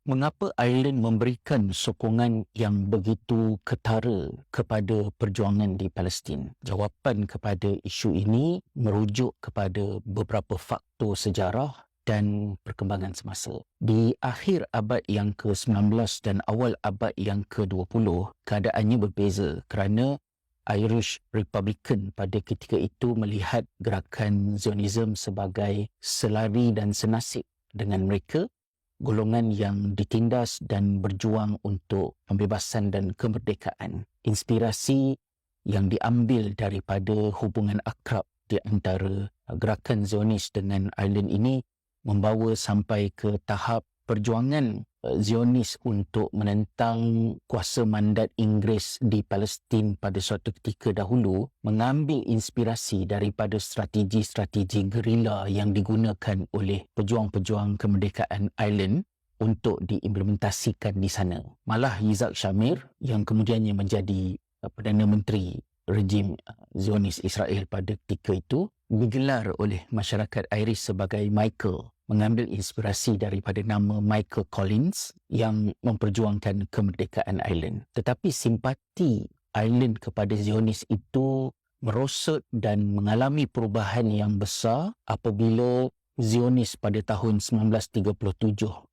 Mengapa Ireland memberikan sokongan yang begitu ketara kepada perjuangan di Palestin? Jawapan kepada isu ini merujuk kepada beberapa faktor sejarah dan perkembangan semasa. Di akhir abad yang ke-19 dan awal abad yang ke-20, keadaannya berbeza kerana Irish Republican pada ketika itu melihat gerakan Zionism sebagai selari dan senasib dengan mereka, golongan yang ditindas dan berjuang untuk pembebasan dan kemerdekaan. Inspirasi yang diambil daripada hubungan akrab di antara gerakan Zionis dengan Ireland ini membawa sampai ke tahap perjuangan Zionis untuk menentang kuasa mandat Inggeris di Palestin pada suatu ketika dahulu mengambil inspirasi daripada strategi-strategi gerila yang digunakan oleh pejuang-pejuang kemerdekaan Ireland untuk diimplementasikan di sana. Malah Yitzhak Shamir yang kemudiannya menjadi Perdana Menteri rejim Zionis Israel pada ketika itu digelar oleh masyarakat Irish sebagai Michael, mengambil inspirasi daripada nama Michael Collins yang memperjuangkan kemerdekaan Ireland. Tetapi simpati Ireland kepada Zionis itu merosot dan mengalami perubahan yang besar apabila Zionis pada tahun 1937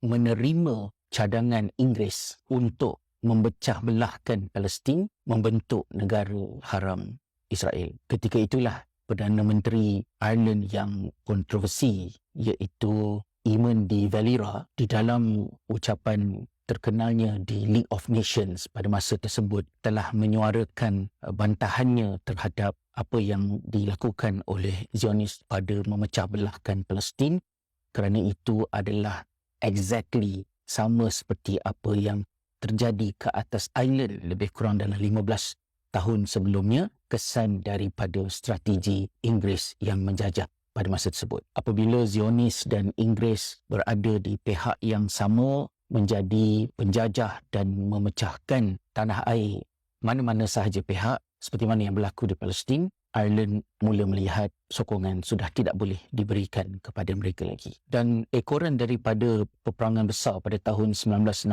menerima cadangan Inggeris untuk memecah belahkan Palestin, membentuk negara haram Israel. Ketika itulah Perdana Menteri Ireland yang kontroversi iaitu Eamon de Valera di dalam ucapan terkenalnya di League of Nations pada masa tersebut telah menyuarakan bantahannya terhadap apa yang dilakukan oleh Zionis pada memecah belahkan Palestin, kerana itu adalah exactly sama seperti apa yang terjadi ke atas Ireland lebih kurang dalam 15 tahun sebelumnya, kesan daripada strategi Inggeris yang menjajah pada masa tersebut. Apabila Zionis dan Inggeris berada di pihak yang sama, menjadi penjajah dan memecahkan tanah air mana-mana sahaja pihak, seperti mana yang berlaku di Palestin, Ireland mula melihat sokongan sudah tidak boleh diberikan kepada mereka lagi. Dan ekoran daripada peperangan besar pada tahun 1967,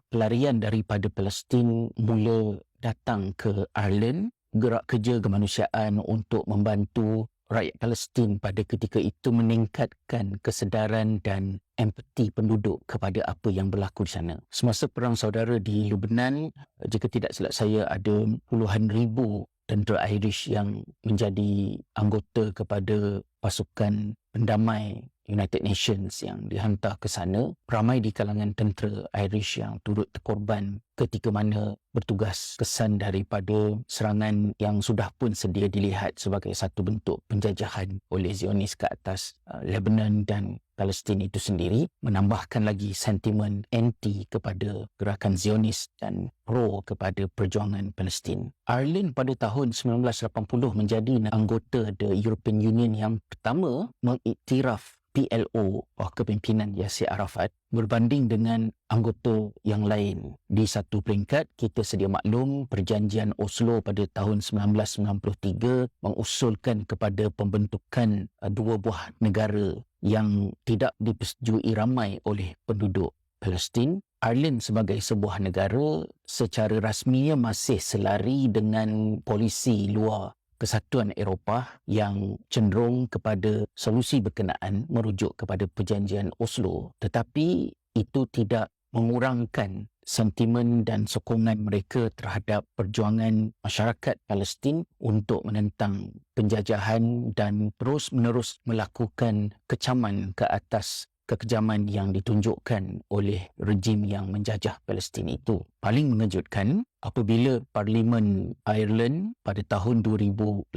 pelarian daripada Palestin mula datang ke Ireland. Gerak kerja kemanusiaan untuk membantu rakyat Palestin pada ketika itu meningkatkan kesedaran dan empati penduduk kepada apa yang berlaku di sana. Semasa perang saudara di Lebanon, jika tidak silap saya, ada puluhan ribu tentera Irish yang menjadi anggota kepada pasukan pendamai United Nations yang dihantar ke sana. Ramai di kalangan tentera Irish yang turut terkorban ketika mana bertugas, kesan daripada serangan yang sudah pun sedia dilihat sebagai satu bentuk penjajahan oleh Zionis ke atas Lebanon dan Palestin itu sendiri, menambahkan lagi sentimen anti kepada gerakan Zionis dan pro kepada perjuangan Palestin. Ireland pada tahun 1980 menjadi anggota the European Union yang pertama mengiktiraf PLO bawah kepimpinan Yasser Arafat berbanding dengan anggota yang lain. Di satu peringkat, kita sedia maklum perjanjian Oslo pada tahun 1993 mengusulkan kepada pembentukan dua buah negara yang tidak dipersetujui ramai oleh penduduk Palestin. Ireland sebagai sebuah negara secara rasminya masih selari dengan polisi luar Kesatuan Eropah yang cenderung kepada solusi berkenaan merujuk kepada perjanjian Oslo, tetapi itu tidak mengurangkan sentimen dan sokongan mereka terhadap perjuangan masyarakat Palestin untuk menentang penjajahan dan terus-menerus melakukan kecaman ke atas kekejaman yang ditunjukkan oleh rejim yang menjajah Palestin itu. Paling mengejutkan apabila Parlimen Ireland pada tahun 2018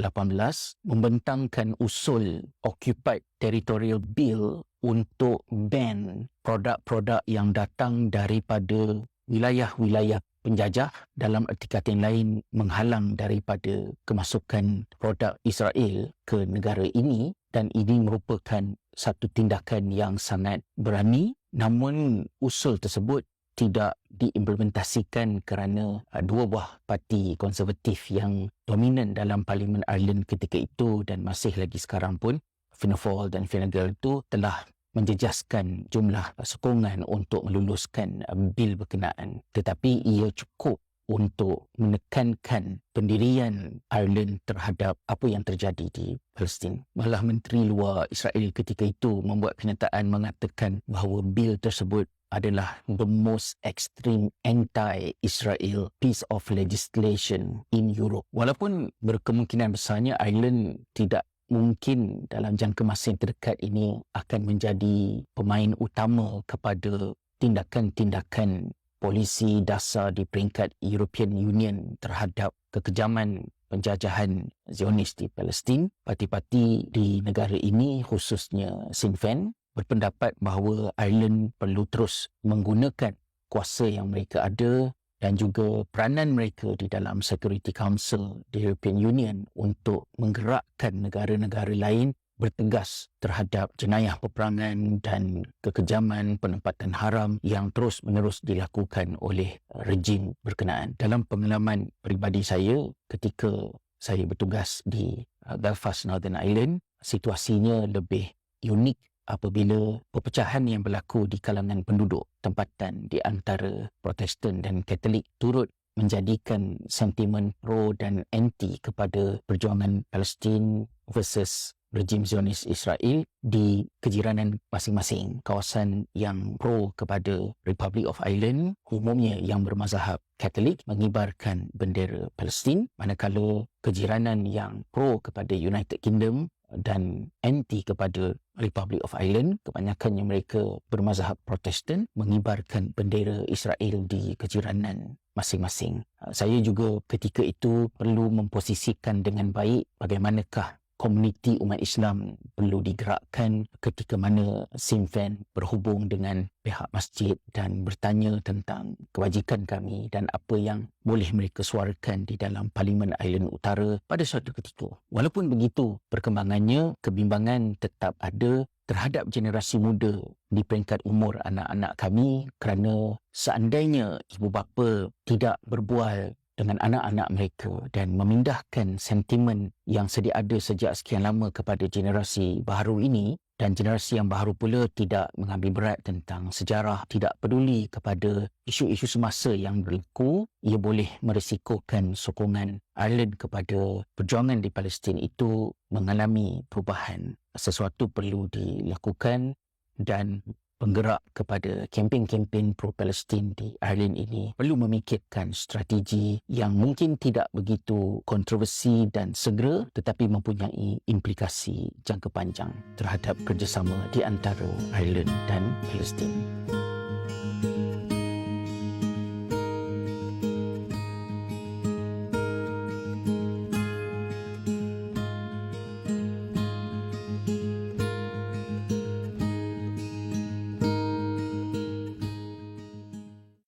membentangkan usul Occupied Territorial Bill untuk ban produk-produk yang datang daripada wilayah-wilayah penjajah, dalam erti kata yang lain menghalang daripada kemasukan produk Israel ke negara ini, dan ini merupakan satu tindakan yang sangat berani. Namun usul tersebut tidak diimplementasikan kerana dua buah parti konservatif yang dominan dalam Parlimen Ireland ketika itu dan masih lagi sekarang pun, Fianna Fáil dan Fine Gael itu telah menjejaskan jumlah sokongan untuk meluluskan bil berkenaan, tetapi ia cukup untuk menekankan pendirian Ireland terhadap apa yang terjadi di Palestin. Malah Menteri Luar Israel ketika itu membuat kenyataan mengatakan bahawa bil tersebut adalah the most extreme anti-Israel piece of legislation in Europe. Walaupun berkemungkinan besarnya Ireland tidak mungkin dalam jangka masa yang terdekat ini akan menjadi pemain utama kepada tindakan-tindakan polisi dasar di peringkat European Union terhadap kekejaman penjajahan Zionis di Palestin. Parti-parti di negara ini, khususnya Sinn Féin, berpendapat bahawa Ireland perlu terus menggunakan kuasa yang mereka ada dan juga peranan mereka di dalam Security Council di European Union untuk menggerakkan negara-negara lain bertegas terhadap jenayah peperangan dan kekejaman penempatan haram yang terus-menerus dilakukan oleh rejim berkenaan. Dalam pengalaman peribadi saya ketika saya bertugas di Belfast, Northern Ireland, situasinya lebih unik apabila perpecahan yang berlaku di kalangan penduduk tempatan di antara Protestan dan Katolik turut menjadikan sentimen pro dan anti kepada perjuangan Palestin versus rejim Zionis Israel di kejiranan masing-masing. Kawasan yang pro kepada Republic of Ireland, umumnya yang bermazhab Katolik, mengibarkan bendera Palestin, manakala kejiranan yang pro kepada United Kingdom dan anti kepada Republic of Ireland, kebanyakannya mereka bermazhab Protestan, mengibarkan bendera Israel di kejiranan masing-masing. Saya juga ketika itu perlu memposisikan dengan baik bagaimanakah komuniti umat Islam perlu digerakkan ketika mana Sinn Féin berhubung dengan pihak masjid dan bertanya tentang kebajikan kami dan apa yang boleh mereka suarakan di dalam Parlimen Ireland Utara pada suatu ketika. Walaupun begitu, perkembangannya, kebimbangan tetap ada terhadap generasi muda di peringkat umur anak-anak kami kerana seandainya ibu bapa tidak berbual dengan anak-anak mereka dan memindahkan sentimen yang sedia ada sejak sekian lama kepada generasi baharu ini, dan generasi yang baharu pula tidak mengambil berat tentang sejarah, tidak peduli kepada isu-isu semasa yang berlaku, ia boleh merisikokan sokongan Ireland kepada perjuangan di Palestin itu mengalami perubahan. Sesuatu perlu dilakukan dan penggerak kepada kempen-kempen pro-Palestin di Ireland ini perlu memikirkan strategi yang mungkin tidak begitu kontroversi dan segera tetapi mempunyai implikasi jangka panjang terhadap kerjasama di antara Ireland dan Palestin.